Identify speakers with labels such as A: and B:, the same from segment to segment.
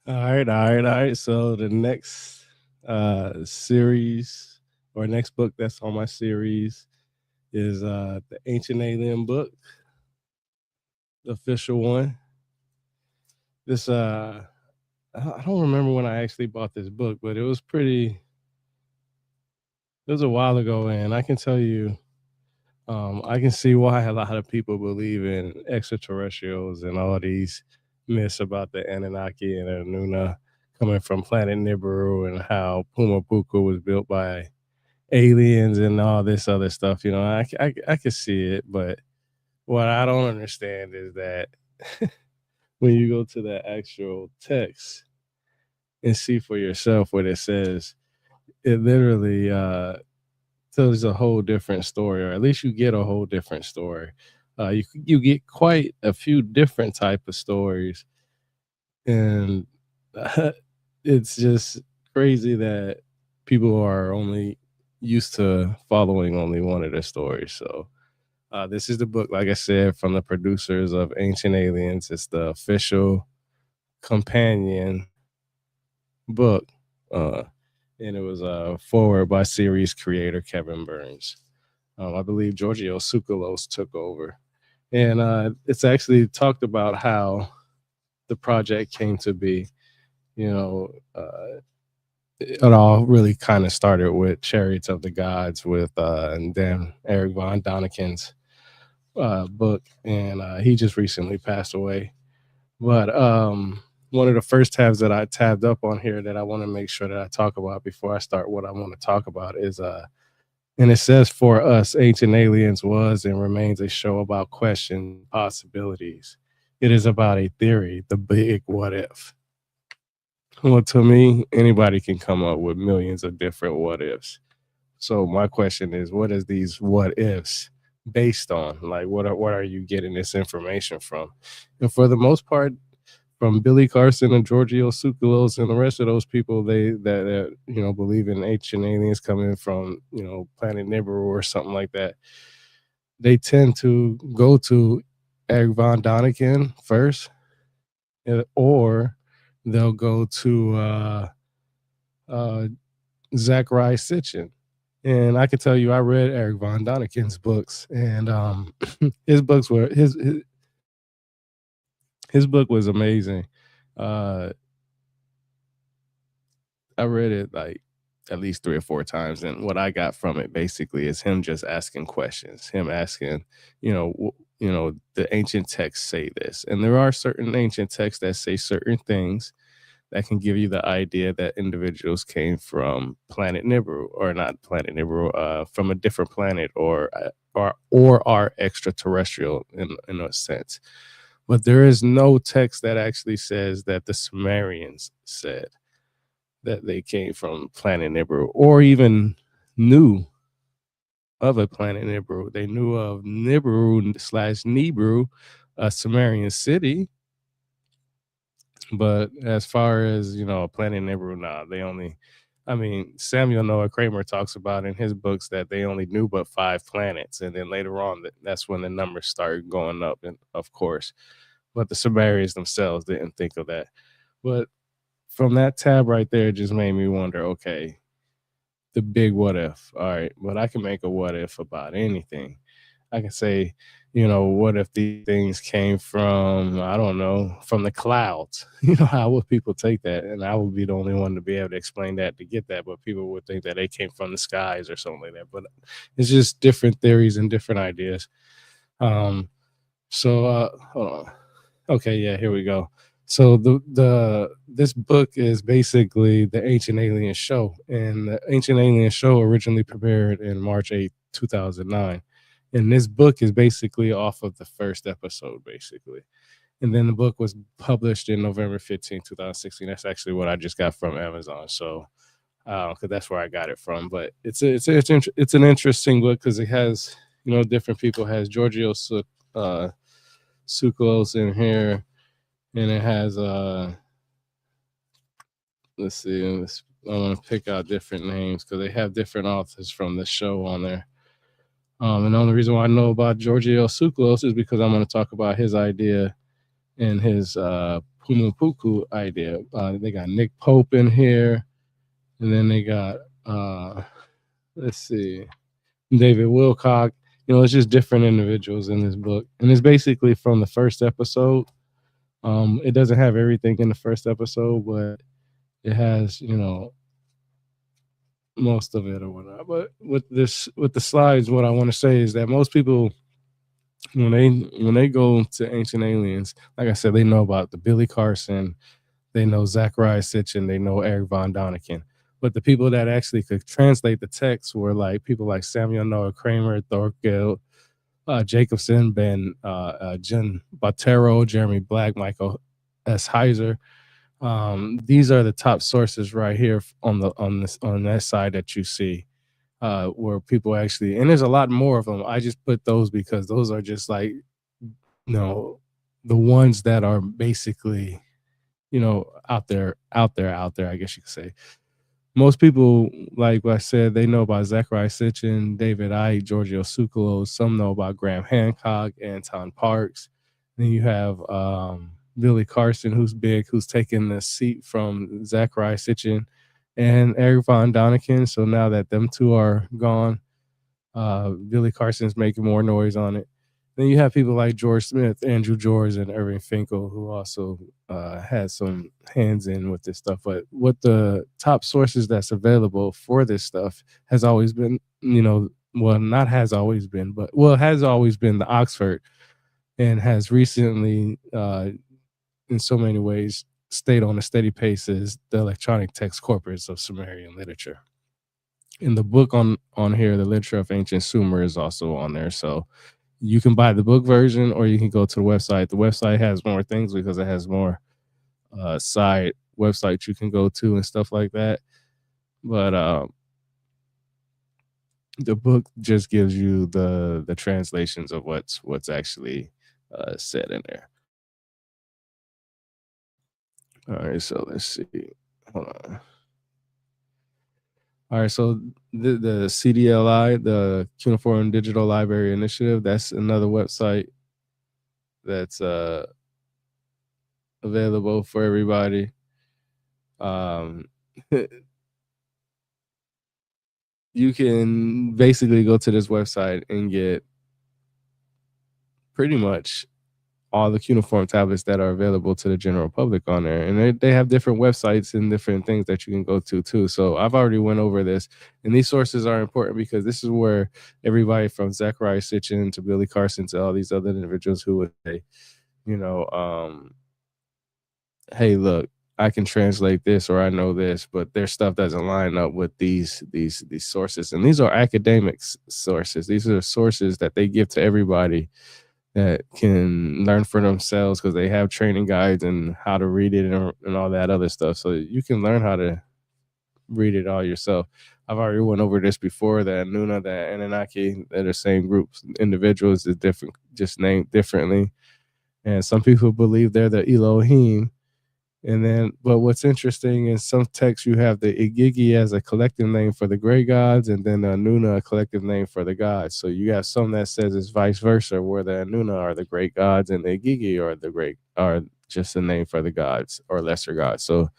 A: All right. So the next series or next book that's on my series is the Ancient Alien book, the official one. This I don't remember when I actually bought this book, but it was a while ago, and I can tell you I can see why a lot of people believe in extraterrestrials and all these myths about the Anunnaki and Anuna coming from planet Nibiru and how Pumapuku was built by aliens and all this other stuff. I can see it, but what I don't understand is that when you go to the actual text and see for yourself what it says, it literally tells a whole different story, or at least you get a whole different story. You get quite a few different type of stories, and it's just crazy that people are only used to following only one of the stories. So this is the book, like I said, from the producers of Ancient Aliens. It's the official companion book, uh, and it was forward by series creator Kevin Burns. I believe Giorgio Tsoukalos took over, and it's actually talked about how the project came to be. You know, it all really kind of started with Chariots of the Gods with and then Eric von Daniken's book, and he just recently passed away. But one of the first tabs that I tabbed up on here that I want to make sure that I talk about before I start what I want to talk about is and it says, for us, Ancient Aliens was and remains a show about questions and possibilities. It is about a theory, the big what if. Well, to me, anybody can come up with millions of different what ifs. So my question is, what is these what ifs based on? Like, what are you getting this information from? And for the most part, from Billy Carson and Giorgio Tsoukalos and the rest of those people, that believe in ancient aliens coming from planet Nibiru or something like that, they tend to go to Eric von Daniken first, or they'll go to uh, Zachariah Sitchin. And I can tell you, I read Eric von Daniken's books, and his books were his book was amazing. Uh, I read it like at least 3 or 4 times, and what I got from it basically is him just asking questions. Him asking, the ancient texts say this, and there are certain ancient texts that say certain things that can give you the idea that individuals came from planet Nibiru, or not planet Nibiru, from a different planet, or are extraterrestrial in a sense. But there is no text that actually says that the Sumerians said that they came from planet Nibiru, or even knew of a planet Nibiru. They knew of Nibiru/Nibiru, a Sumerian city. But as far as planet Nibiru, nah, Samuel Noah Kramer talks about in his books that they only knew but 5 planets, and then later on, that's when the numbers started going up, and of course, but the Sumerians themselves didn't think of that. But from that tab right there, it just made me wonder, okay, the big what if. All right, but I can make a what if about anything. I can say, what if these things came from, I don't know, from the clouds? How would people take that? And I would be the only one to be able to explain that, to get that, but people would think that they came from the skies or something like that. But it's just different theories and different ideas. So hold on. Okay, yeah, here we go. So the this book is basically the Ancient Alien Show, and the Ancient Alien Show originally premiered in March 2009, and this book is basically off of the first episode, basically. And then the book was published in November 15, 2016. That's actually what I just got from Amazon. So, because that's where I got it from. But it's an interesting book because it has different people. It has Giorgio Tsoukalos in here, and it has let's see, I want to pick out different names because they have different authors from the show on there. And the only reason why I know about Giorgio Tsoukalos is because I'm going to talk about his idea and his Pumapuku idea. They got Nick Pope in here, and then they got let's see, David Wilcock. It's just different individuals in this book, and it's basically from the first episode. It doesn't have everything in the first episode, but it has most of it or whatnot. But with the slides, what I want to say is that most people when they go to Ancient Aliens, like I said, they know about the Billy Carson, they know Zachariah Sitchin, they know Eric Von Daniken. But the people that actually could translate the text were like people like Samuel Noah Kramer, Thorkill Jacobson, Jen Botero, Jeremy Black, Michael S. Heiser. These are the top sources right here on that side that you see, where people actually, and there's a lot more of them. I just put those because those are just like the ones that are basically out there. I guess you could say most people, like I said, they know about Zachariah Sitchin, David Icke, Giorgio Tsoukalos. Some know about Graham Hancock, Anton Parks. Then you have Billy Carson, who's big, who's taken the seat from Zachariah Sitchin and Eric Von Daniken. So now that them two are gone, Billy Carson's making more noise on it. Then you have people like George Smith, Andrew George, and Irving Finkel, who also had some hands in with this stuff. But what the top sources that's available for this stuff has always been, well, not has always been, but has always been the Oxford, and has recently, in so many ways, stayed on a steady pace as the electronic text corpus of Sumerian literature. In the book on here, the literature of ancient Sumer is also on there. So you can buy the book version or you can go to the website. The website has more things because it has more side websites you can go to and stuff like that. But the book just gives you the translations of what's actually said in there. All right, so let's see. Hold on. All right, so the CDLI, the Cuneiform Digital Library Initiative, that's another website that's available for everybody. You can basically go to this website and get pretty much all the cuneiform tablets that are available to the general public on there, and they have different websites and different things that you can go to too. So I've already went over this, and these sources are important because this is where everybody from Zachariah Sitchin to Billy Carson to all these other individuals who would say, hey, look, I can translate this or I know this, but their stuff doesn't line up with these sources. And these are academic sources. These are sources that they give to everybody that can learn for themselves because they have training guides and how to read it and all that other stuff. So you can learn how to read it all yourself. I've already went over this before, that Nuna, that Anunnaki, they're the same groups. Individuals is different, just named differently. And some people believe they're the Elohim. And then, but what's interesting in some texts, you have the Igigi as a collective name for the gray gods, and then the Anuna, a collective name for the gods. So you have some that says it's vice versa, where the Anuna are the great gods and the Igigi are just a name for the gods or lesser gods. So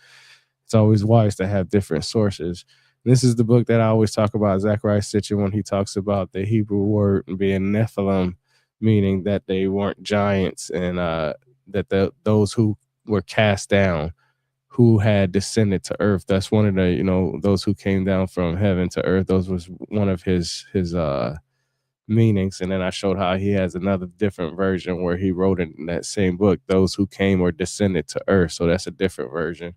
A: it's always wise to have different sources. This is the book that I always talk about, Zachariah Sitchin, when he talks about the Hebrew word being Nephilim, meaning that they weren't giants, and that those who were cast down, who had descended to earth. That's one of the, those who came down from heaven to earth. Those was one of his meanings. And then I showed how he has another different version where he wrote in that same book, those who came or descended to earth. So that's a different version.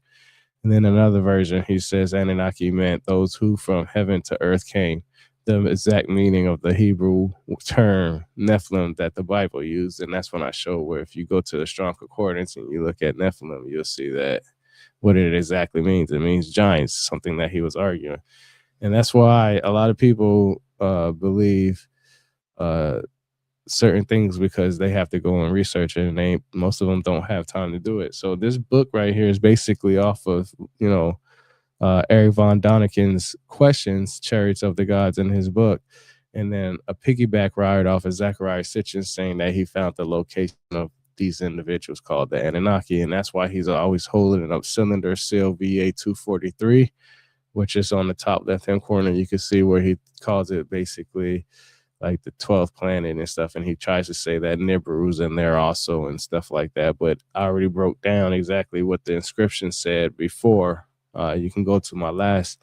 A: And then another version, he says Anunnaki meant those who from heaven to earth came. The exact meaning of the Hebrew term Nephilim that the Bible used. And that's when I show where if you go to the Strong Concordance and you look at Nephilim, you'll see that what it exactly means. It means giants, something that he was arguing. And that's why a lot of people believe certain things, because they have to go and research it, and most of them don't have time to do it. So this book right here is basically off of, Eric Von Daniken's questions, Chariots of the Gods, in his book, and then a piggyback ride off of Zachariah Sitchin saying that he found the location of these individuals called the Anunnaki, and that's why he's always holding up cylinder seal VA243, which is on the top left-hand corner. You can see where he calls it basically like the 12th planet and stuff, and he tries to say that Nibiru's in there also and stuff like that. But I already broke down exactly what the inscription said before. You can go to my last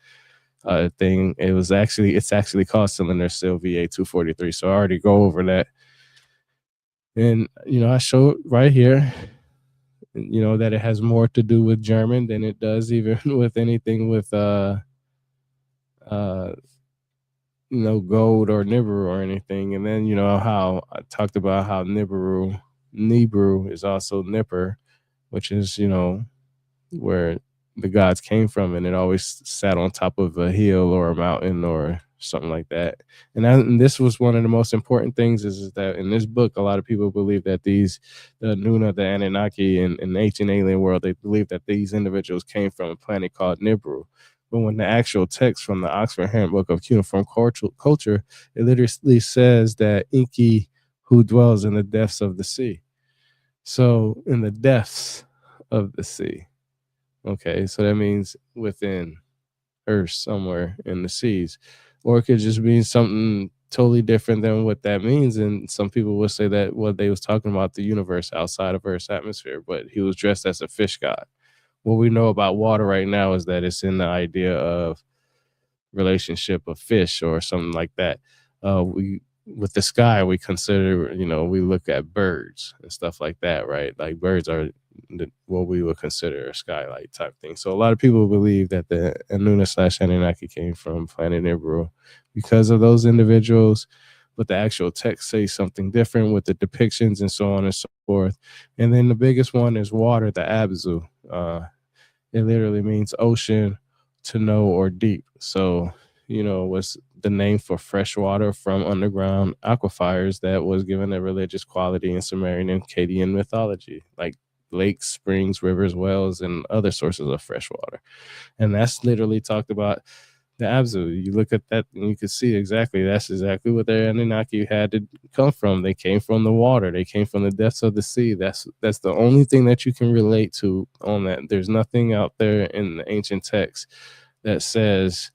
A: thing. It's actually called cylinder seal VA243. So I already go over that. And I show right here, that it has more to do with German than it does even with anything with uh gold or Nibiru or anything. And then how I talked about how Nibiru is also Nipper, which is where the gods came from, and it always sat on top of a hill or a mountain or something like that. And this was one of the most important things is that in this book, a lot of people believe that the Nuna, the Anunnaki, in the ancient alien world, they believe that these individuals came from a planet called Nibiru. But when the actual text from the Oxford Handbook of Cuneiform Culture, it literally says that Inky, who dwells in the depths of the sea. So in the depths of the sea. Okay, so that means within Earth somewhere in the seas. Or it could just mean something totally different than what that means. And some people will say that what they was talking about the universe outside of Earth's atmosphere, but he was dressed as a fish god. What we know about water right now is that it's in the idea of relationship of fish or something like that. We with the sky, we consider, we look at birds and stuff like that, right? Like birds are what we would consider a skylight type thing. So a lot of people believe that the Anuna/Anunnaki came from planet Nibiru because of those individuals, but the actual text says something different with the depictions and so on and so forth. And then the biggest one is water, the Abzu. It literally means ocean, to know, or deep. So, was the name for fresh water from underground aquifers that was given a religious quality in Sumerian and Akkadian mythology, like lakes, springs, rivers, wells, and other sources of fresh water. And that's literally talked about the Abzu. You look at that and you can see that's exactly what the Anunnaki had to come from. They came from the water. They came from the depths of the sea. That's the only thing that you can relate to on that. There's nothing out there in the ancient text that says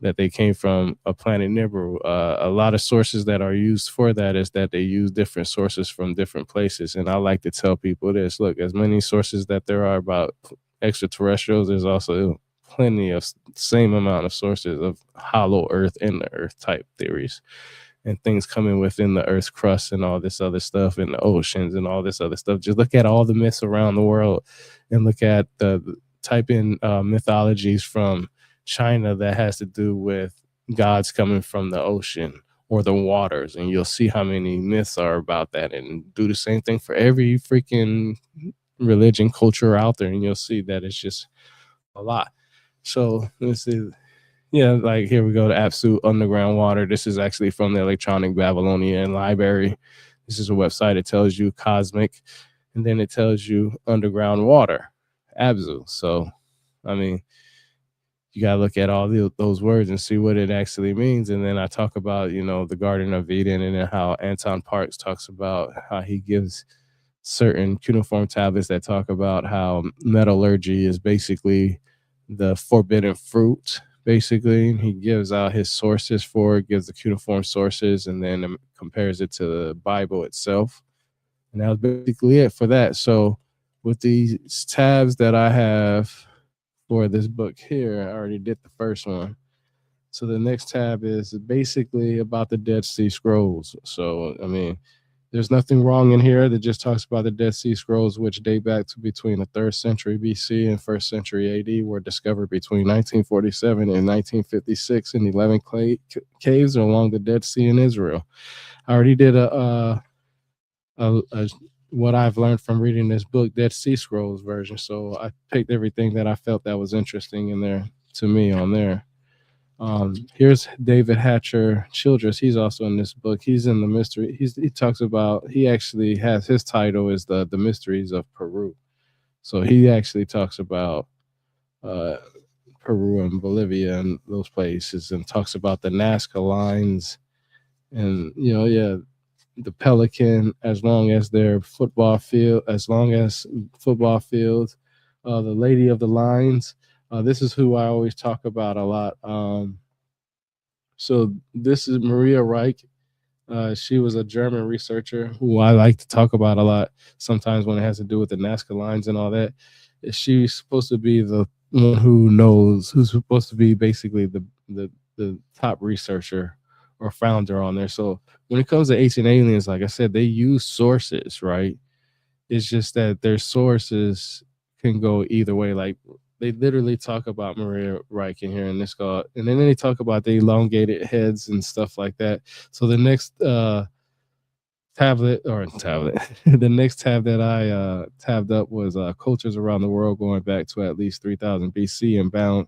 A: that they came from a planet Nibiru. A lot of sources that are used for that is that they use different sources from different places. And I like to tell people this: look, as many sources that there are about extraterrestrials, there's also plenty of same amount of sources of hollow earth and the earth type theories and things coming within the earth's crust and all this other stuff in the oceans and all this other stuff. Just look at all the myths around the world and look at the type in mythologies from China that has to do with gods coming from the ocean or the waters, and you'll see how many myths are about that. And do the same thing for every freaking religion culture out there, and you'll see that it's just a lot. So let's see. Yeah, like here we go to absolute underground water. This is actually from the Electronic Babylonian Library. This is a website. It tells you cosmic, and then it tells you underground water, Abzu. So, I mean, you got to look at all those words and see what it actually means. And then I talk about, the Garden of Eden, and then how Anton Parks talks about how he gives certain cuneiform tablets that talk about how metallurgy is basically the forbidden fruit. Basically, he gives out his sources for it, gives the cuneiform sources, and then compares it to the Bible itself. And that was basically it for that. So with these tabs that I have for this book here, I already did the first one. So the next tab is basically about the Dead Sea Scrolls. So, I mean, there's nothing wrong in here that just talks about the Dead Sea Scrolls, which date back to between the 3rd century BC and 1st century AD, were discovered between 1947 and 1956 in 11 caves along the Dead Sea in Israel. I already did what I've learned from reading this book, Dead Sea Scrolls version. So I picked everything that I felt that was interesting in there to me on there. Here's David Hatcher Childress. He's also in this book. He's in the mystery. He talks about, he actually has, his title is the Mysteries of Peru. So he actually talks about Peru and Bolivia and those places, and talks about the Nazca lines. And, the Pelican, as long as their football field, as long as football fields, the Lady of the Lines. This is who I always talk about a lot. So this is Maria Reich. She was a German researcher who I like to talk about a lot. Sometimes when it has to do with the Nazca lines and all that, she's supposed to be the one who knows, who's supposed to be basically the top researcher or founder on there. So when it comes to ancient aliens, like I said, they use sources, right? It's just that their sources can go either way. Like they literally talk about Maria Reich in here in this call, and then they talk about the elongated heads and stuff like that. So the next tablet, the next tab that I tabbed up was cultures around the world going back to at least 3000 BC and bound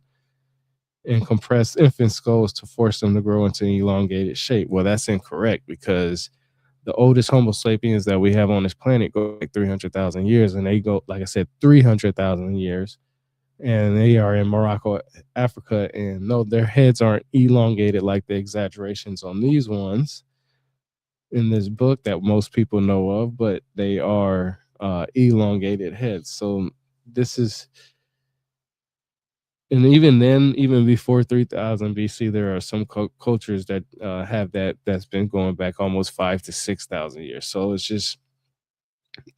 A: and compressed infant skulls to force them to grow into an elongated shape. Well, that's incorrect because the oldest Homo sapiens that we have on this planet go like 300,000 years, and they go, like I said, 300,000 years, and they are in Morocco, Africa. And no, their heads aren't elongated like the exaggerations on these ones in this book that most people know of, but they are elongated heads. So this is, and even then, even before 3000 BC, there are some cultures that have that's been going back almost 5 to 6,000 years. So it's just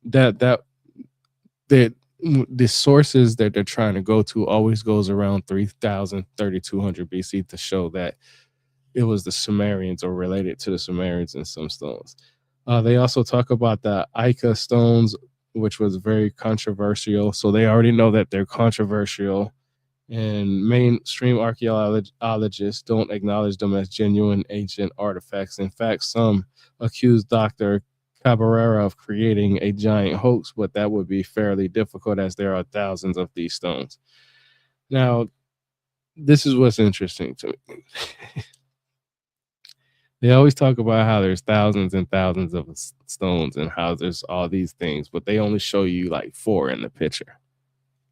A: that that the sources that they're trying to go to always goes around 3000, 3200 BC to show that it was the Sumerians or related to the Sumerians in some stones. They also talk about the Ica stones, which was very controversial. So they already know that they're controversial, and mainstream archaeologists don't acknowledge them as genuine ancient artifacts. In fact, some accuse Dr. Cabrera of creating a giant hoax, but that would be fairly difficult as there are thousands of these stones. Now, this is what's interesting to me. They always talk about how there's thousands and thousands of stones and how there's all these things, but they only show you like four in the picture.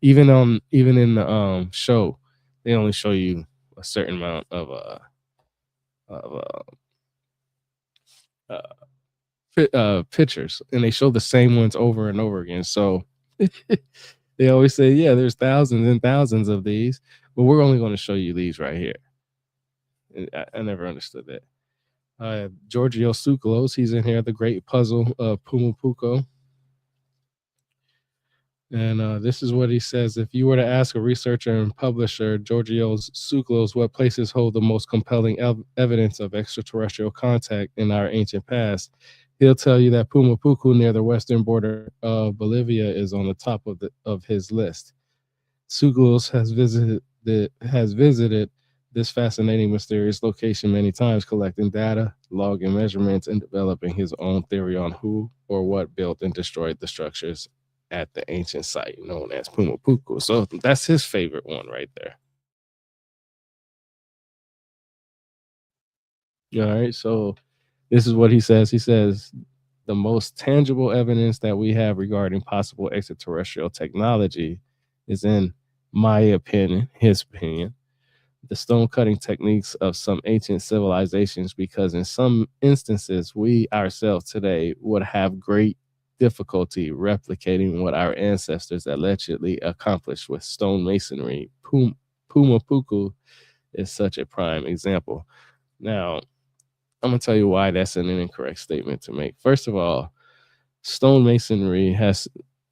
A: Even in the show, they only show you a certain amount of pictures, and they show the same ones over and over again. So they always say, "Yeah, there's thousands and thousands of these, but we're only going to show you these right here." And I never understood that. Giorgio Tsoukalos, he's in here, The Great Puzzle of Pumapuco. And this is what he says. If you were to ask a researcher and publisher, Giorgio Tsoukalos, what places hold the most compelling evidence of extraterrestrial contact in our ancient past, he'll tell you that Pumapuco near the western border of Bolivia is on the top of his list. Tsoukalos has visited this fascinating, mysterious location many times, collecting data, logging measurements, and developing his own theory on who or what built and destroyed the structures at the ancient site known as Pumapuco. So that's his favorite one right there. All right. So this is what he says. He says the most tangible evidence that we have regarding possible extraterrestrial technology is, in my opinion, his opinion, the stone cutting techniques of some ancient civilizations, because in some instances, we ourselves today would have great difficulty replicating what our ancestors allegedly accomplished with stone masonry. Pumapuku is such a prime example. Now, I'm going to tell you why that's an incorrect statement to make. First of all, stone masonry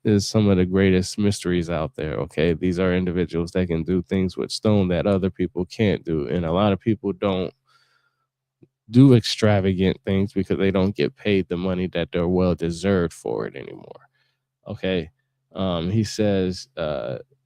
A: is some of the greatest mysteries out there. Okay, these are individuals that can do things with stone that other people can't do, and a lot of people don't do extravagant things because they don't get paid the money that they're well deserved for it anymore. Okay, he says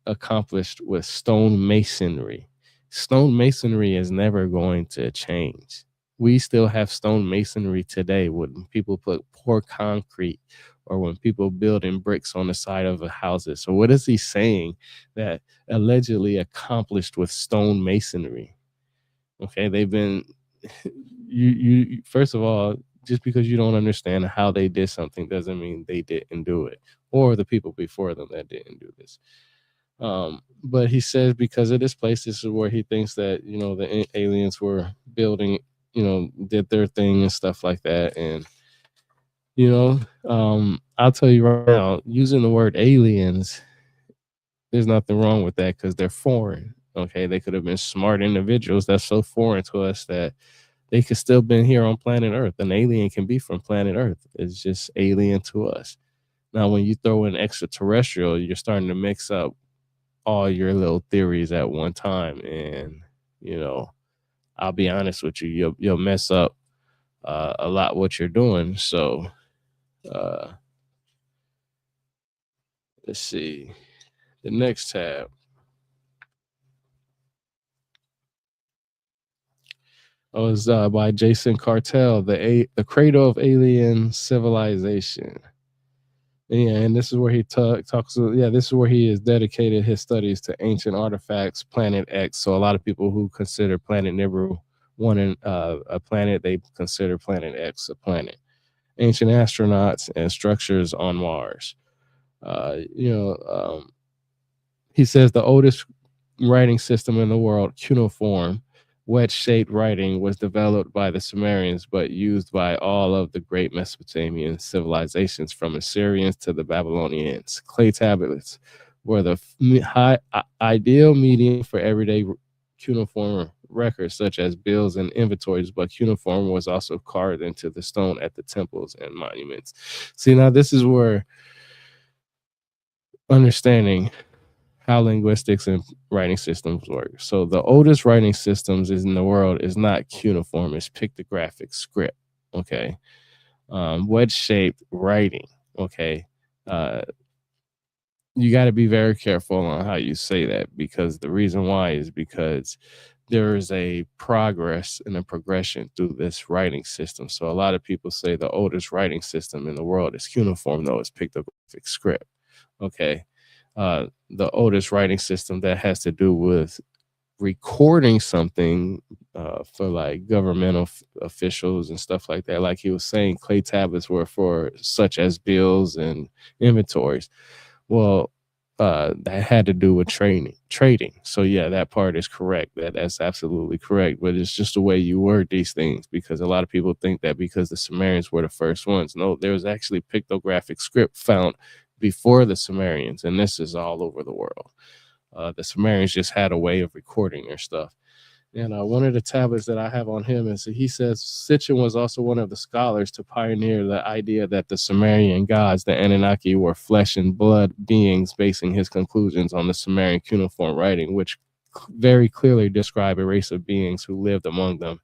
A: accomplished with stone masonry. Stone masonry is never going to change. We still have stone masonry today when people pour concrete or when people building bricks on the side of the houses. So what is he saying that allegedly accomplished with stone masonry? Okay, they've been you first of all, just because you don't understand how they did something doesn't mean they didn't do it, or the people before them that didn't do this. But he says because of this place, this is where he thinks that the aliens were building, did their thing and stuff like that. And You know, I'll tell you right now, using the word aliens, there's nothing wrong with that because they're foreign. Okay, they could have been smart individuals that's so foreign to us that they could still been here on planet Earth. An alien can be from planet Earth. It's just alien to us. Now, when you throw in extraterrestrial, you're starting to mix up all your little theories at one time, and you know, I'll be honest with you, you'll mess up a lot what you're doing. So, uh, let's see the next tab. Oh, it's by Jason Cartel, the Cradle of Alien Civilization. Yeah, and this is where he talks. Yeah, this is where he has dedicated his studies to ancient artifacts, Planet X. So a lot of people who consider Planet Nibiru a planet, they consider Planet X a planet. Ancient astronauts and structures on Mars. You know, he says the oldest writing system in the world, cuneiform, wedge-shaped writing, was developed by the Sumerians, but used by all of the great Mesopotamian civilizations, from Assyrians to the Babylonians. Clay tablets were the ideal medium for everyday cuneiform records, such as bills and inventories, but cuneiform was also carved into the stone at the temples and monuments. See, now this is where understanding how linguistics and writing systems work. So the oldest writing systems in the world is not cuneiform, it's pictographic script. Okay. Wedge shaped writing. Okay. Uh, you got to be very careful on how you say that, because the reason why is because there is a progress and a progression through this writing system. So a lot of people say the oldest writing system in the world is cuneiform, though it's pictographic script. Okay. The oldest writing system that has to do with recording something for like governmental officials and stuff like that. Like he was saying, clay tablets were for such as bills and inventories. Well, that had to do with trading. So yeah, that part is correct. That's absolutely correct. But it's just the way you word these things, because a lot of people think that because the Sumerians were the first ones. No, there was actually pictographic script found before the Sumerians, and this is all over the world. The Sumerians just had a way of recording their stuff. And one of the tablets that I have on him is he says Sitchin was also one of the scholars to pioneer the idea that the Sumerian gods, the Anunnaki, were flesh and blood beings, basing his conclusions on the Sumerian cuneiform writing, which very clearly describe a race of beings who lived among them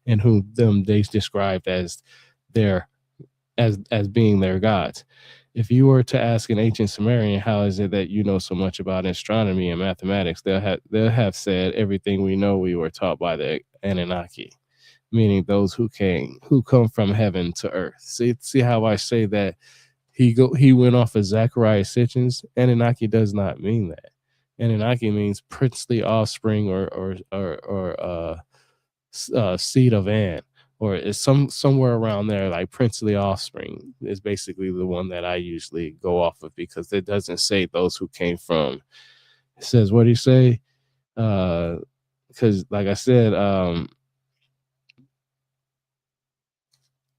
A: and whom they described as their as being their gods. If you were to ask an ancient Sumerian, how is it that you know so much about astronomy and mathematics, they'll have said everything we know we were taught by the Anunnaki, meaning those who come from heaven to earth. See how I say that he went off of Zechariah Sitchin's. Anunnaki does not mean that. Anunnaki means princely offspring or seed of An, or is somewhere around there, like princely offspring is basically the one that I usually go off of, because it doesn't say those who came from. It says, what do you say? Because like I said,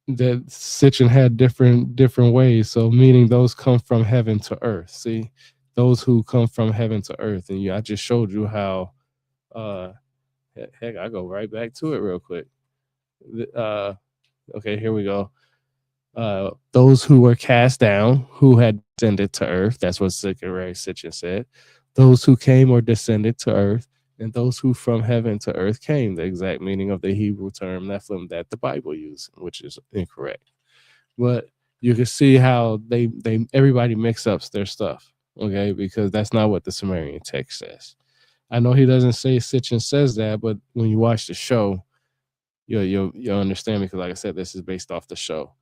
A: that Sitchin had different ways. So meaning those come from heaven to earth. See, those who come from heaven to earth, and I just showed you how. Uh, heck, I go right back to it real quick. Uh, okay, here we go. Those who were cast down, who had descended to earth. That's what Zechariah Sitchin said. Those who came or descended to earth, and those who from heaven to earth came. The exact meaning of the Hebrew term Nephilim that the Bible used, which is incorrect. But you can see how they everybody mix up their stuff, okay? Because that's not what the Sumerian text says. I know he doesn't say Sitchin says that, but when you watch the show, you'll understand, because like I said, this is based off the show.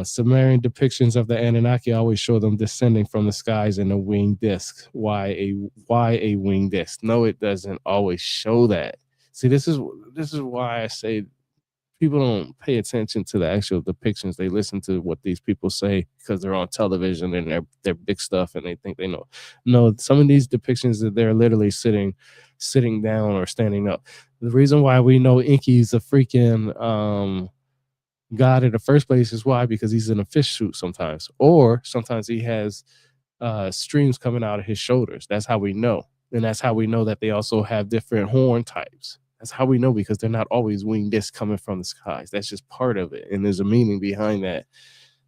A: Sumerian depictions of the Anunnaki always show them descending from the skies in a winged disc. Why a winged disc? No, it doesn't always show that. See, this is why I say people don't pay attention to the actual depictions. They listen to what these people say because they're on television and they're big stuff and they think they know. No, some of these depictions that they're literally sitting down or standing up. The reason why we know Inky's a freaking God in the first place is why, because he's in a fish suit sometimes, or sometimes he has streams coming out of his shoulders. That's how we know. And that's how we know that they also have different horn types. That's how we know, because they're not always winged discs coming from the skies. That's just part of it. And there's a meaning behind that.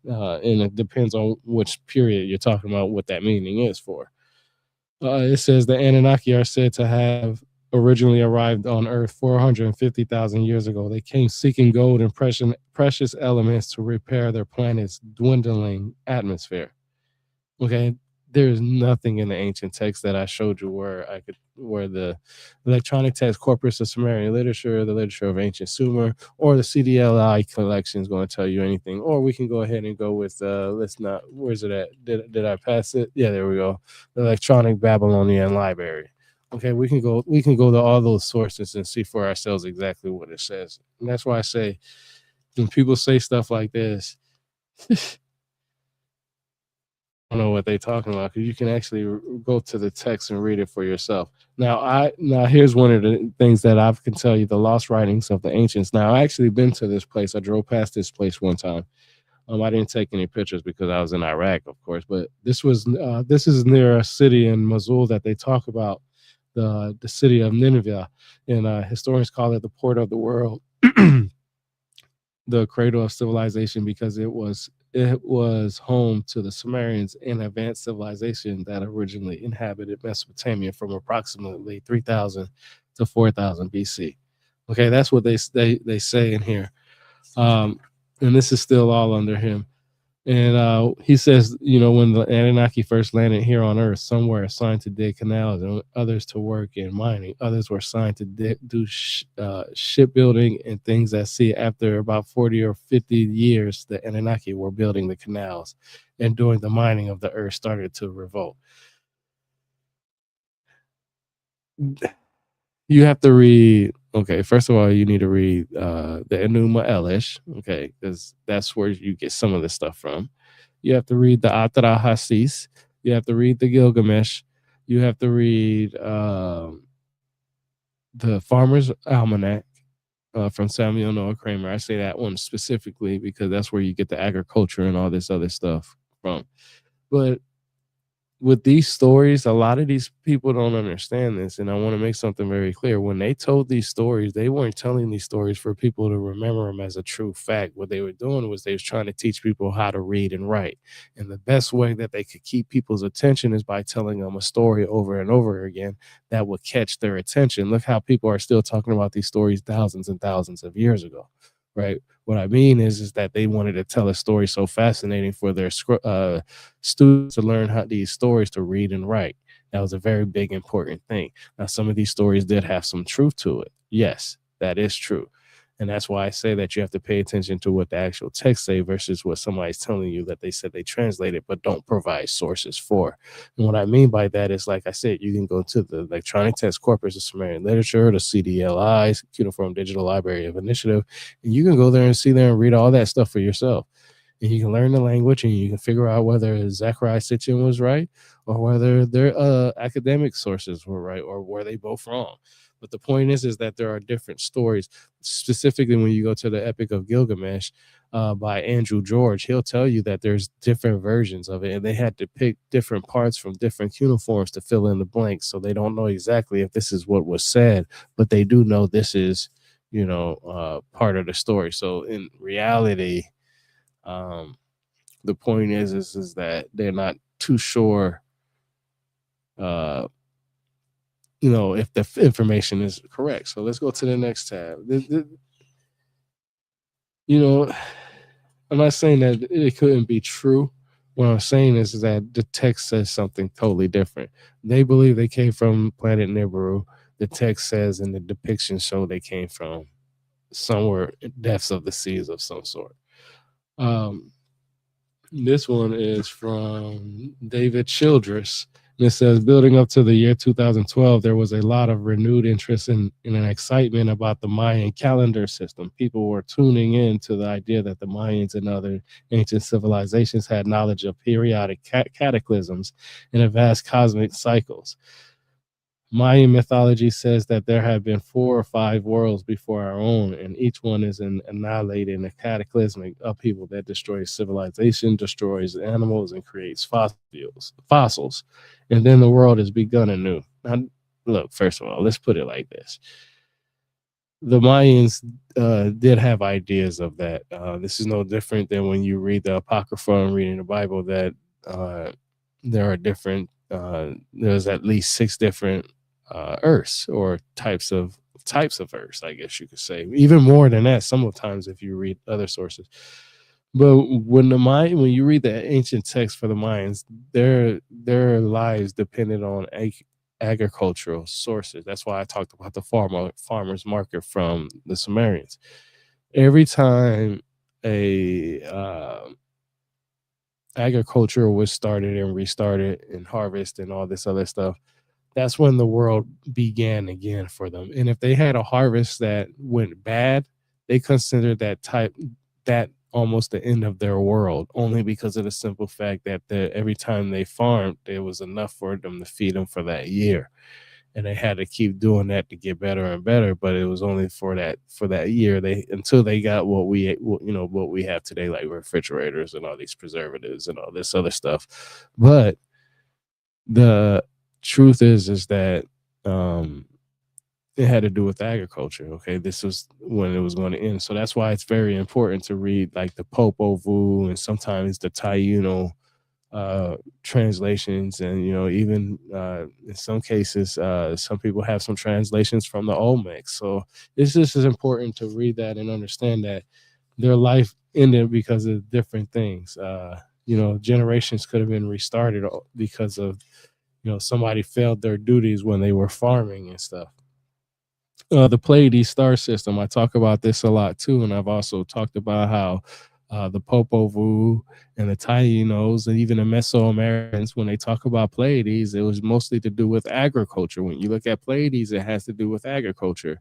A: And it depends on which period you're talking about, what that meaning is for. It says the Anunnaki are said to have originally arrived on Earth 450,000 years ago. They came seeking gold and precious elements to repair their planet's dwindling atmosphere. Okay, there's nothing in the ancient text that I showed you where the electronic text corpus of Sumerian literature, the literature of ancient Sumer, or the CDLI collection is going to tell you anything. Or we can go ahead and go with let's not. Where's it at? Did I pass it? Yeah, there we go. The electronic Babylonian library. Okay, we can go to all those sources and see for ourselves exactly what it says. And that's why I say when people say stuff like this, don't know what they're talking about, because you can actually go to the text and read it for yourself. Now here's one of the things that I can tell you: the lost writings of the ancients. Now I actually been to this place. I drove past this place one time. I didn't take any pictures because I was in Iraq, of course. But this is near a city in Mosul that they talk about, the city of Nineveh, and historians call it the port of the world, the cradle of civilization, because it was home to the Sumerians, an advanced civilization that originally inhabited Mesopotamia from approximately 3000 to 4000 BC. Okay, that's what they say in here. Um, and this is still all under him. And he says, when the Anunnaki first landed here on Earth, some were assigned to dig canals, and others to work in mining. Others were assigned to do shipbuilding and things at sea. After about 40 or 50 years, the Anunnaki were building the canals, and doing the mining of the Earth started to revolt. You have to read. Okay, first of all, you need to read the Enuma Elish. Okay, because that's where you get some of this stuff from. You have to read the Atra Hasis. You have to read the Gilgamesh. You have to read the Farmer's Almanac from Samuel Noah Kramer. I say that one specifically because that's where you get the agriculture and all this other stuff from. But with these stories, a lot of these people don't understand this, and I want to make something very clear. When they told these stories, they weren't telling these stories for people to remember them as a true fact. What they were doing was they was trying to teach people how to read and write, and the best way that they could keep people's attention is by telling them a story over and over again that would catch their attention. Look how people are still talking about these stories thousands and thousands of years ago, right? What I mean is that they wanted to tell a story so fascinating for their students to learn how these stories to read and write. That was a very big, important thing. Now, some of these stories did have some truth to it. Yes, that is true. And that's why I say that you have to pay attention to what the actual text say versus what somebody's telling you that they said they translated but don't provide sources for. And what I mean by that is, like I said, you can go to the electronic text corpus of Sumerian literature, the CDLI, Cuneiform Digital Library of Initiative, and you can go there and see there and read all that stuff for yourself. And you can learn the language, and you can figure out whether Zachariah Sitchin was right or whether their academic sources were right, or were they both wrong. But the point is that there are different stories. Specifically, when you go to the Epic of Gilgamesh by Andrew George, he'll tell you that there's different versions of it, and they had to pick different parts from different cuneiforms to fill in the blanks. So they don't know exactly if this is what was said, but they do know this is, part of the story. So in reality, the point is that they're not too sure, uh, if the information is correct. So let's go to the next tab. You know, I'm not saying that it couldn't be true. What I'm saying is that the text says something totally different. They believe they came from planet Nibiru. The text says in the depiction show they came from somewhere in depths of the seas of some sort. Um, This one is from David Childress. And it says, building up to the year 2012, there was a lot of renewed interest in an excitement about the Mayan calendar system. People were tuning in to the idea that the Mayans and other ancient civilizations had knowledge of periodic cataclysms and of vast cosmic cycles. Mayan mythology says that there have been 4 or 5 worlds before our own, and each one is annihilated in a cataclysmic upheaval that destroys civilization, destroys animals, and creates fossils. And then the world is begun anew. Now, look, first of all, let's put it like this: the Mayans did have ideas of that. This is no different than when you read the Apocrypha and reading the Bible, that uh, there are different, there's at least 6 different Earths, or types of Earths, I guess you could say. Even more than that, sometimes if you read other sources. But when you read the ancient text for the Mayans, their lives depended on agricultural sources. That's why I talked about the farmers market from the Sumerians. Every time a agriculture was started and restarted and harvest and all this other stuff, that's when the world began again for them. And if they had a harvest that went bad, they considered that almost the end of their world, only because of the simple fact that every time they farmed, there was enough for them to feed them for that year. And they had to keep doing that to get better and better, but it was only for that year, they until they got what we have today, like refrigerators and all these preservatives and all this other stuff. But the truth is that um it had to do with agriculture. Okay, this was when it was going to end. So that's why it's very important to read like the Popol Vuh and sometimes the Taino translations, and even in some cases, some people have some translations from the Olmecs. So it's just as important to read that and understand that their life ended because of different things. Generations could have been restarted because of somebody failed their duties when they were farming and stuff. The Pleiades star system, I talk about this a lot too, and I've also talked about how the Popol Vuh and the Tainos and even the Mesoamericans, when they talk about Pleiades, it was mostly to do with agriculture. When you look at Pleiades, it has to do with agriculture.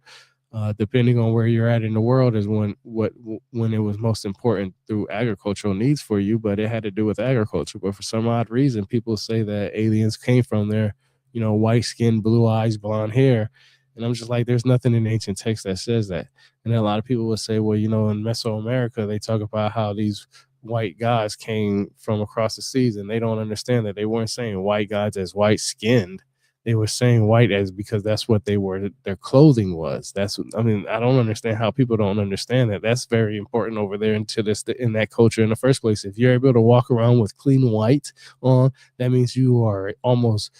A: Depending on where you're at in the world is when it was most important through agricultural needs for you, but it had to do with agriculture. But for some odd reason, people say that aliens came from there, white skin, blue eyes, blonde hair. And I'm just like, there's nothing in ancient text that says that. And then a lot of people would say, well, in Mesoamerica, they talk about how these white gods came from across the seas, and they don't understand that they weren't saying white gods as white skinned. They were saying white as because that's what they were. Their clothing was. I mean, I don't understand how people don't understand that. That's very important over there into this in that culture in the first place. If you're able to walk around with clean white on, that means you are almost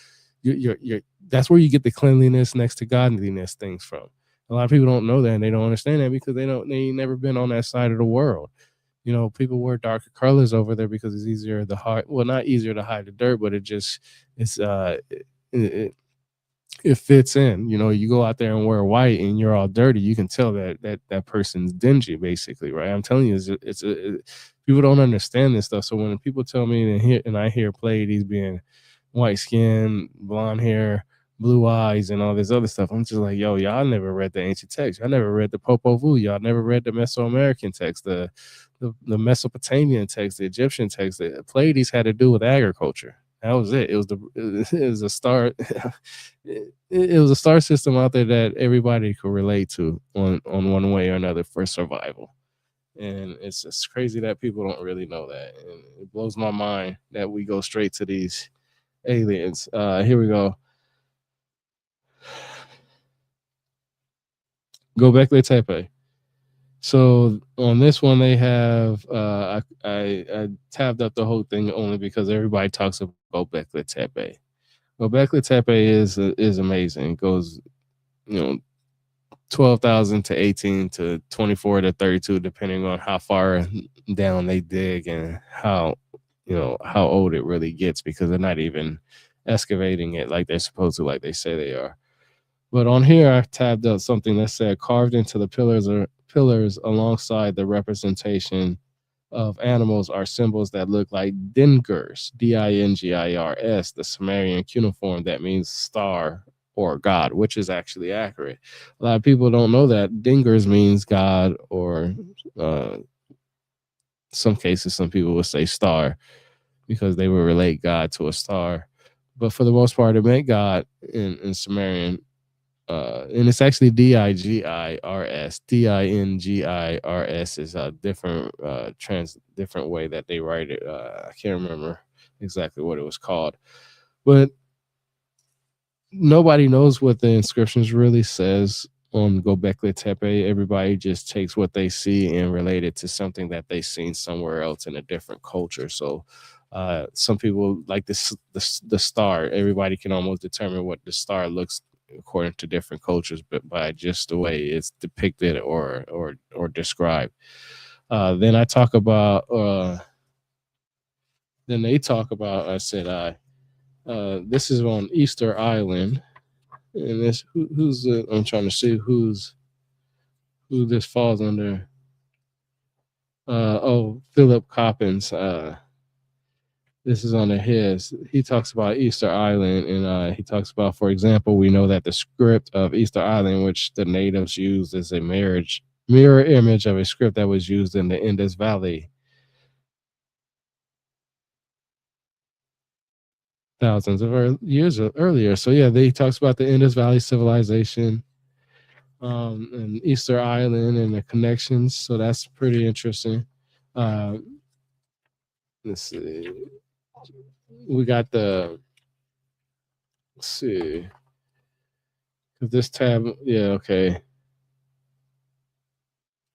A: you're that's where you get the cleanliness next to godliness things from. A lot of people don't know that, and they don't understand that because they ain't never been on that side of the world. People wear darker colors over there because it's easier to hide. Well, not easier to hide the dirt, but it's it, it fits in. You go out there and wear white and you're all dirty, you can tell that person's dingy, basically, right? I'm telling you, people don't understand this stuff. So when people tell me and I hear Pleiades being white skin, blonde hair, blue eyes, and all this other stuff, I'm just like, yo, y'all never read the ancient text. Y'all never read the Popol Vuh. Y'all never read the Mesoamerican text, the Mesopotamian text, the Egyptian text. The Pleiades had to do with agriculture. That was it. It was a star. It was a star system out there that everybody could relate to on one way or another for survival. And it's just crazy that people don't really know that. And it blows my mind that we go straight to these aliens. Here we go. Go back to Tepe. So on this one, they have I tabbed up the whole thing only because everybody talks about Gobekli Tepe. Gobekli Tepe is amazing. It goes, you know, 12,000 to 18 to 24 to 32, depending on how far down they dig and how old it really gets, because they're not even excavating it like they're supposed to, like they say they are. But on here, I tabbed up something that said carved into the pillars alongside the representation of animals are symbols that look like dingers, Dingirs, the Sumerian cuneiform that means star or God, which is actually accurate. A lot of people don't know that dingers means God, or uh, some cases, some people would say star because they would relate God to a star. but for the most part, it meant God in Sumerian. And it's actually Digrs. Dingers is a different way that they write it. I can't remember exactly what it was called, but nobody knows what the inscriptions really says on Gobekli Tepe. Everybody just takes what they see and relate it to something that they seen somewhere else in a different culture. So some people like this the star. Everybody can almost determine what the star looks according to different cultures, but by just the way it's depicted or described. Then I talk about. Then they talk about. I said I. This is on Easter Island, and this who's I'm trying to see who this falls under. Philip Coppens. This is under his. He talks about Easter Island, and he talks about, for example, we know that the script of Easter Island, which the natives used as a mirror image of a script that was used in the Indus Valley thousands of years earlier. So yeah, he talks about the Indus Valley civilization, and Easter Island and the connections. So that's pretty interesting. Uh, let's see. We got the let's see. This tab, yeah, okay.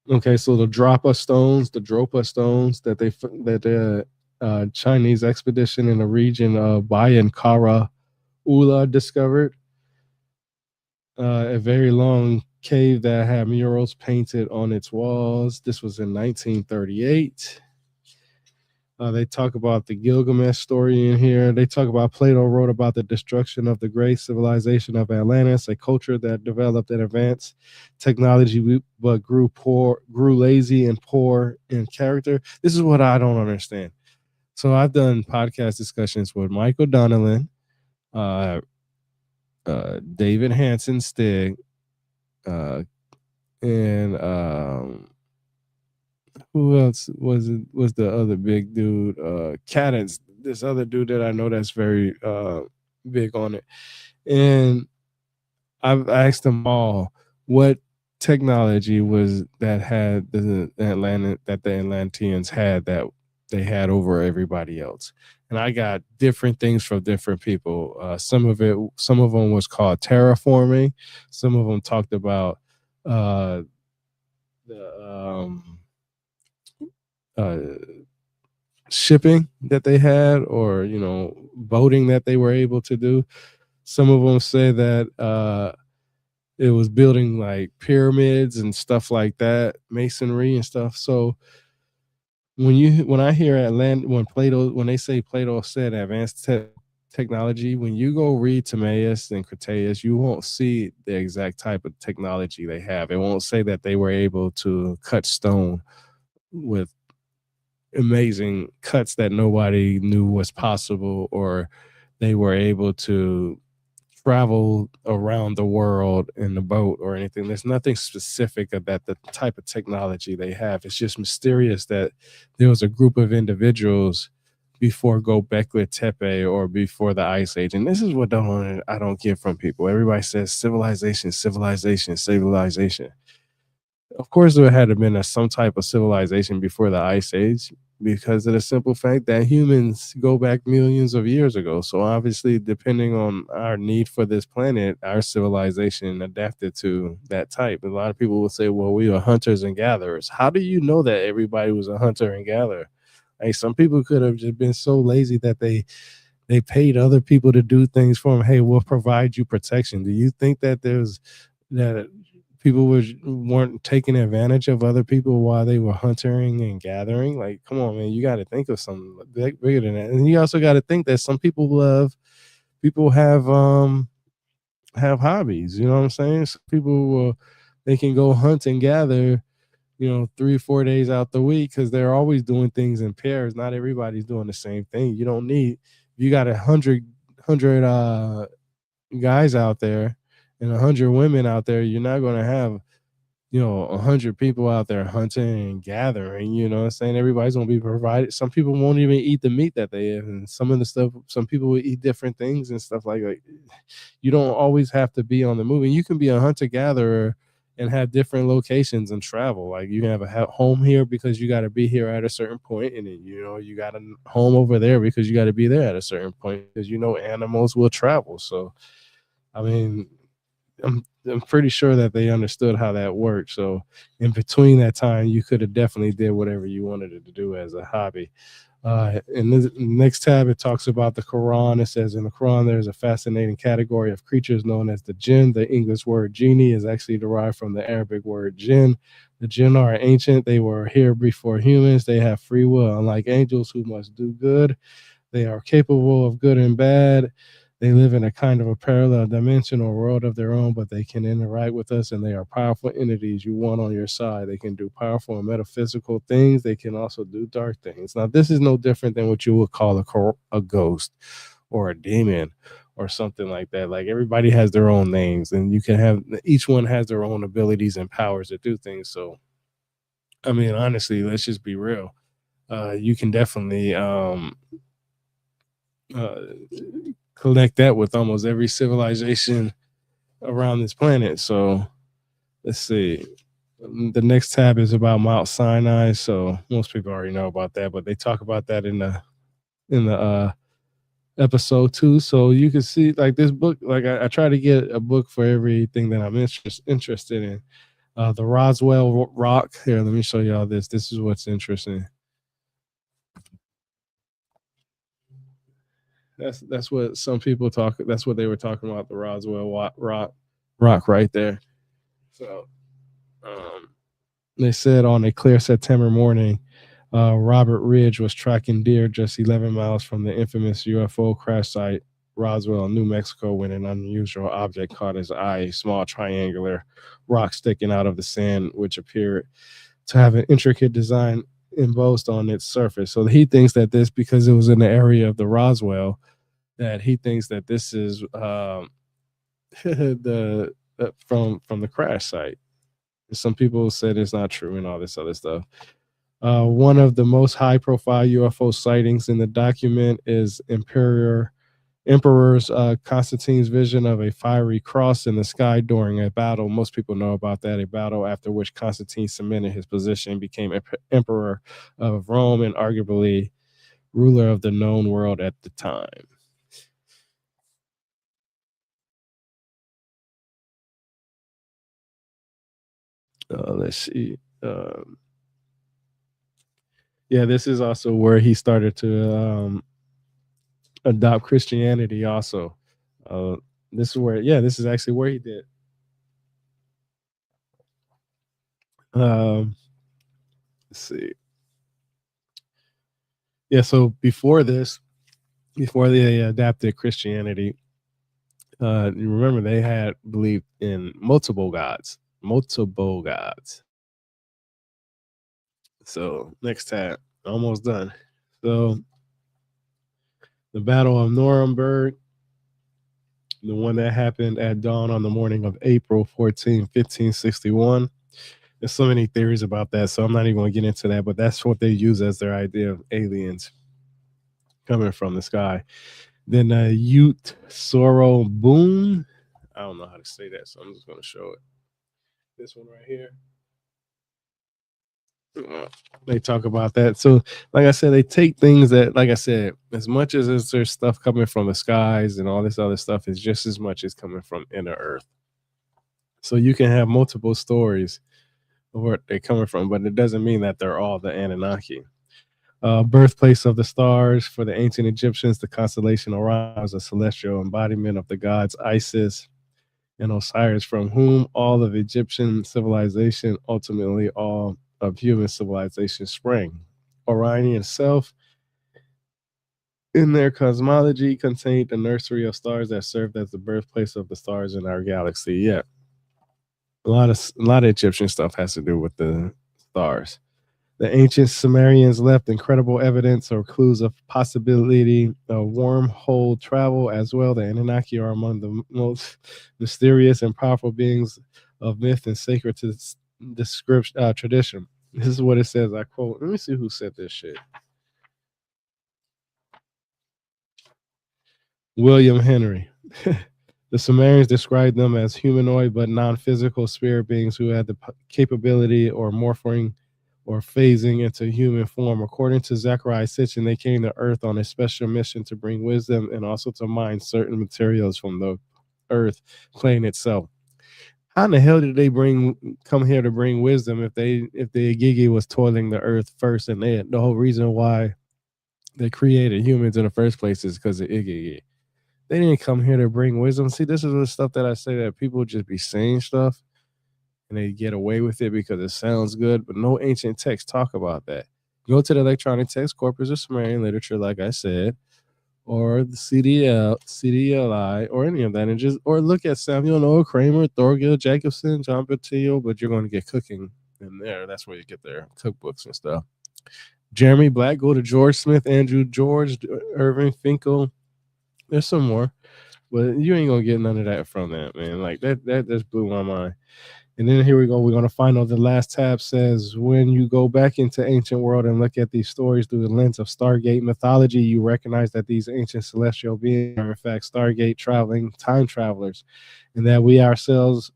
A: Okay, so the Dropa stones that the Chinese expedition in the region of Bayan Kara Ula discovered, a very long cave that had murals painted on its walls. This was in 1938. They talk about the Gilgamesh story in here. They talk about Plato wrote about the destruction of the great civilization of Atlantis, a culture that developed an advanced technology but grew lazy and poor in character. This is what I don't understand. So I've done podcast discussions with Michael Donnellan, uh, David Hansen Stig, uh, and who else was the other big dude? Cadence, this other dude that I know that's very big on it. And I've asked them all what technology was that had the Atlanteans had that they had over everybody else. And I got different things from different people. Some of them was called terraforming. Some of them talked about uh, the uh, shipping that they had, or boating that they were able to do. Some of them say that it was building like pyramids and stuff like that, masonry and stuff. So when I hear when they say Plato said advanced technology, when you go read Timaeus and Crataeus, you won't see the exact type of technology they have. It won't say that they were able to cut stone with amazing cuts that nobody knew was possible, or they were able to travel around the world in the boat or anything. There's nothing specific about the type of technology they have. It's just mysterious that there was a group of individuals before Gobekli Tepe or before the Ice Age. And this is what I don't get from people. Everybody says civilization, civilization, civilization. Of course, there had to been some type of civilization before the Ice Age, because of the simple fact that humans go back millions of years ago. So obviously, depending on our need for this planet, our civilization adapted to that type. A lot of people will say, well, we are hunters and gatherers. How do you know that everybody was a hunter and gatherer? Like, some people could have just been so lazy that they paid other people to do things for them. Hey, we'll provide you protection. Do you think that that people weren't taking advantage of other people while they were hunting and gathering? Like, come on, man, you got to think of something bigger than that. And you also got to think that some people have hobbies. You know what I'm saying? Some people they can go hunt and gather, 3 or 4 days out the week, because they're always doing things in pairs. Not everybody's doing the same thing. You don't need you got 100 guys out there and 100 women out there. You're not going to have 100 people out there hunting and gathering, you know what I'm saying? Everybody's gonna be provided. Some people won't even eat the meat that they eat, and some of the stuff, some people will eat different things and stuff like you don't always have to be on the move. And you can be a hunter gatherer and have different locations and travel. Like you can have a home here because you got to be here at a certain point, and then you got a home over there because you got to be there at a certain point because animals will travel. So I mean, I'm pretty sure that they understood how that worked. So in between that time, you could have definitely did whatever you wanted to do as a hobby. In the next tab, it talks about the Quran. It says in the Quran, there's a fascinating category of creatures known as the jinn. The English word genie is actually derived from the Arabic word jinn. The jinn are ancient. They were here before humans. They have free will, unlike angels who must do good. They are capable of good and bad. They live in a kind of a parallel dimension or world of their own, but they can interact with us and they are powerful entities you want on your side. They can do powerful and metaphysical things. They can also do dark things. Now, this is no different than what you would call a ghost or a demon or something like that. Like everybody has their own names, and you can have each one has their own abilities and powers to do things. So, I mean, honestly, let's just be real. You can definitely uh, connect that with almost every civilization around this planet. So let's see. The next tab is about Mount Sinai. So most people already know about that, but they talk about that in the episode two. So you can see like this book. Like I try to get a book for everything that I'm interested in. The Roswell Rock. Here, let me show y'all this. This is what's interesting. That's what some people talk. That's what they were talking about. The Roswell rock right there. So um, they said on a clear September morning, Robert Ridge was tracking deer just 11 miles from the infamous UFO crash site, Roswell, New Mexico, when an unusual object caught his eye, a small triangular rock sticking out of the sand, which appeared to have an intricate design embossed on its surface. So he thinks that this, because it was in the area of the Roswell, that he thinks that this is the from the crash site. Some people said it's not true and all this other stuff. One of the most high-profile UFO sightings in the document is Emperor's Constantine's vision of a fiery cross in the sky during a battle. Most people know about that, a battle after which Constantine cemented his position, became emperor of Rome, and arguably ruler of the known world at the time. Let's see. Yeah, this is also where he started to adopt Christianity. Also, uh, this is where, yeah, this is actually where he did. Um, let's see. Yeah, so before they adapted Christianity, you remember they had believed in multiple gods. So next tab, almost done. So the Battle of Nuremberg, the one that happened at dawn on the morning of April 14, 1561. There's so many theories about that, so I'm not even going to get into that. But that's what they use as their idea of aliens coming from the sky. Then Ute Soro Boon. I don't know how to say that, so I'm just going to show it. This one right here. They talk about that. So, like I said, they take things that, like I said, as much as there's stuff coming from the skies and all this other stuff, is just as much as coming from inner Earth. So you can have multiple stories of where they're coming from, but it doesn't mean that they're all the Anunnaki. Birthplace of the stars for the ancient Egyptians, the constellation Orion was a celestial embodiment of the gods Isis and Osiris, from whom all of Egyptian civilization, ultimately all of human civilization, sprang. Orion itself, in their cosmology, contained the nursery of stars that served as the birthplace of the stars in our galaxy. Yeah, a lot of Egyptian stuff has to do with the stars. The ancient Sumerians left incredible evidence or clues of possibility of wormhole travel as well. The Anunnaki are among the most mysterious and powerful beings of myth and sacred to description tradition. This is what it says. I quote. Let me see who said this shit. William Henry. The Sumerians described them as humanoid but non-physical spirit beings who had the capability or morphing or phasing into human form. According to Zechariah Sitchin, they came to Earth on a special mission to bring wisdom and also to mine certain materials from the Earth plane itself. How in the hell did they come here to bring wisdom if the Igigi was toiling the Earth first, and the whole reason why they created humans in the first place is because of Igigi? They didn't come here to bring wisdom. See, this is the stuff that I say, that people just be saying stuff and they get away with it because it sounds good, but no ancient texts talk about that. Go to the electronic text corpus of Sumerian literature, like I said, or the CDLI, or any of that, and or look at Samuel Noah Kramer, Thorgill Jacobson, John Patillo, but you're going to get cooking in there. That's where you get their cookbooks and stuff. Jeremy Black, go to George Smith, Andrew George, Irving Finkel. There's some more, but you ain't gonna get none of that from that, man. Like that just blew my mind. And then here we go. We're gonna find out the last tab says, when you go back into ancient world and look at these stories through the lens of Stargate mythology, you recognize that these ancient celestial beings are in fact Stargate traveling time travelers, and that we ourselves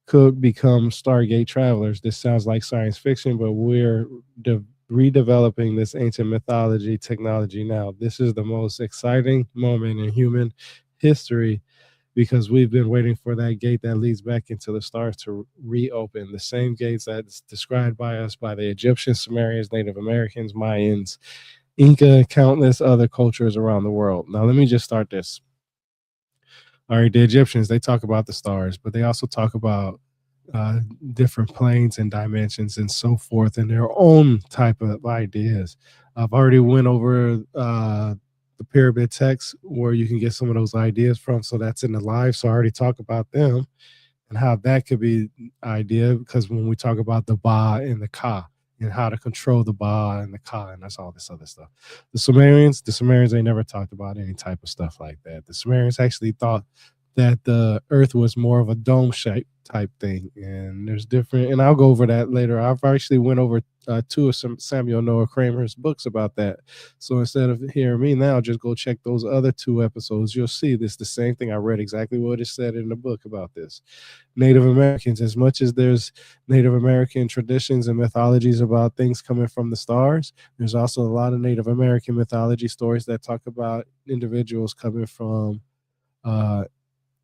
A: could become Stargate travelers. This sounds like science fiction, but we're redeveloping this ancient mythology technology now. This is the most exciting moment in human history, because we've been waiting for that gate that leads back into the stars to reopen. The same gates that's described by us by the Egyptians, Sumerians, Native Americans, Mayans, Inca, and countless other cultures around the world. Now, let me just start this. All right, the Egyptians, they talk about the stars, but they also talk about different planes and dimensions and so forth, and their own type of ideas. I've already went over the pyramid text where you can get some of those ideas from, so that's in the live. So I already talked about them and how that could be idea, because when we talk about the Ba and the Ka and how to control the Ba and the Ka, and that's all this other stuff. The Sumerians, they never talked about any type of stuff like that. The Sumerians actually thought that the earth was more of a dome shape type thing, and there's different, and I'll go over that later. I've actually went over two of some Samuel Noah Kramer's books about that. So instead of hearing me now, just go check those other two episodes. You'll see this the same thing. I read exactly what it said in the book about this. Native Americans, as much as there's Native American traditions and mythologies about things coming from the stars, there's also a lot of Native American mythology stories that talk about individuals coming from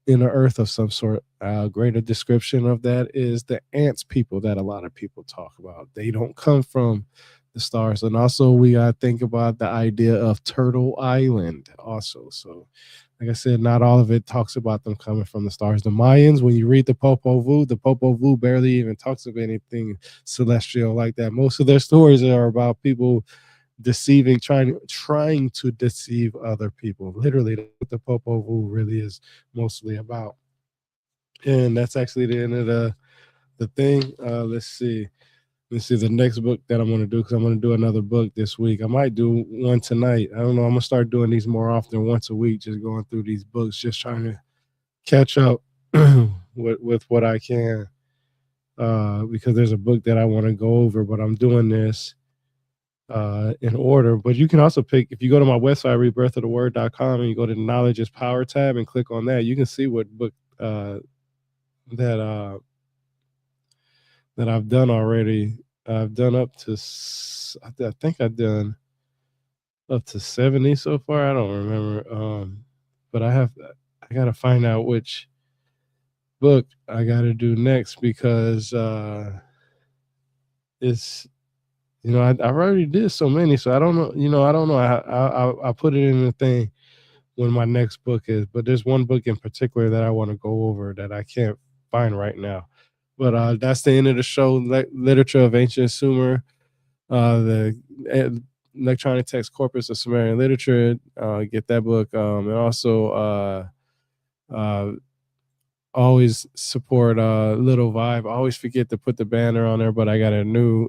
A: inner earth of some sort. A greater description of that is the ants people that a lot of people talk about. They don't come from the stars. And also we got to think about the idea of Turtle Island also. So like I said, not all of it talks about them coming from the stars. The Mayans, when you read the Popol Vuh barely even talks of anything celestial like that. Most of their stories are about people deceiving, trying to deceive other people. Literally, that's what the Popol Vuh really is mostly about. And that's actually the end of the thing. Let's see the next book that I'm going to do, because I'm going to do another book this week. I might do one tonight. I don't know. I'm going to start doing these more often, once a week, just going through these books, just trying to catch up with what I can, because there's a book that I want to go over, but I'm doing this in order. But you can also pick, if you go to my website, rebirthoftheword.com, and you go to the Knowledge is Power tab and click on that, you can see what book that I've done already. I've done up to, I think I've done up to 70 so far. I don't remember. But I got to find out which book I got to do next, because it's, I already did so many, so I don't know. I don't know. I'll put it in the thing when my next book is. But there's one book in particular that I want to go over that I can't find right now. But that's the end of the show. Literature of Ancient Sumer, the electronic text corpus of Sumerian literature. Get that book, and also always support Little Vibe. I always forget to put the banner on there, but I got a new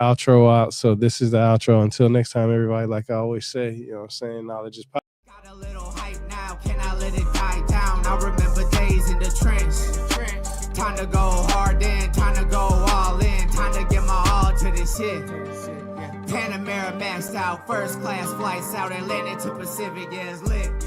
A: outro out. So this is the outro. Until next time, everybody, like I always say, what I'm saying, knowledge is power.
B: Got a little hype now, can I let it die down? I remember days in the trench. Time to go hard in. shit. Panamera maxed out, first class flights out Atlantic to Pacific, yeah, it's lit.